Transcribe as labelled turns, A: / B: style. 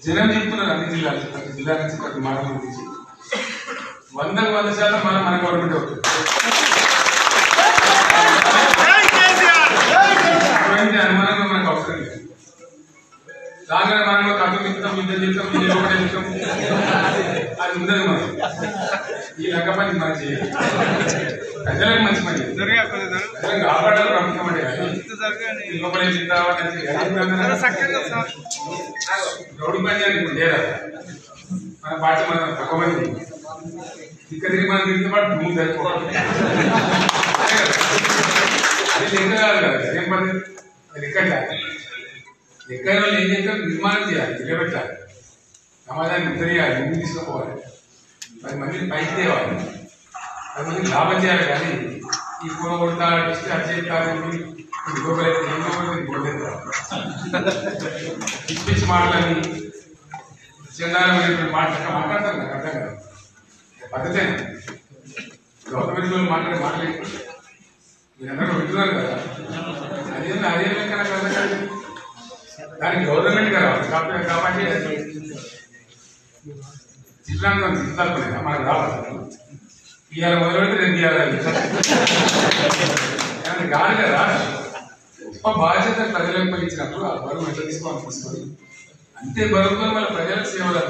A: జనం చెప్తున్నారు అన్ని జిల్లాలు ప్రతి జిల్లా నుంచి ప్రతి మండలం నుంచి 100% మన గవర్నమెంట్ అవుతుంది. అనుమానంగా మనకు అవసరం లేదు. దానిలో మనం కథం ఇస్తాం యుద్ధం చేస్తాం చేస్తాం అది ఉండదు. మనం ఈ లంక పని మనం చేయాలి. ప్రజలకు మంచి పని కాపాడాలి ప్రభుత్వం అంటే లోపల రౌడీ పని ఇప్పుడు లేదా మన పార్టీ మనం తక్కువ మంది ఇక్కడ మనం తిరిగిన పాటు భూమి సరిపోవాలి. అది లెక్క కాదు కదా. ఏం పని లెక్క లెక్క వాళ్ళు ఏం చేస్తారు? నిర్మాణం చేయాలి, నిలబెట్టాలి, సమాజాన్ని ఉత్తరేయాలి, ముందు తీసుకుపోవాలి, 10 మందిని పైకి తేవాలి, 10 మందికి లాభం చేయాలి. కానీ ఈ కూర కొడతా ఇస్తే అచ్చేస్తారని పిచ్చి పిచ్చి మాటలని చందాలమైనటువంటి మాట్లాడతారు. నాకు అర్థం కాదు. పద్ధతే గవర్నమెంట్ వాళ్ళు మాట్లాడే మీరందరూ వింటున్నారు కదా. అదే లెక్క నాకు అర్థం కాదు. దానికి గవర్నమెంట్ కదా కాబట్టి జిల్లాలో జిల్లాలుకునే మనకు రావాలి. ఇవాళ మొదలుపెడితే రేపు ఇవ్వాలి కాదు కదా. గొప్ప బాధ్యత ప్రజలకు ఇచ్చినప్పుడు ఆ బరువు ఎట్లా తీసుకొని అంతే బరువుతో మన ప్రజలకు సేవలు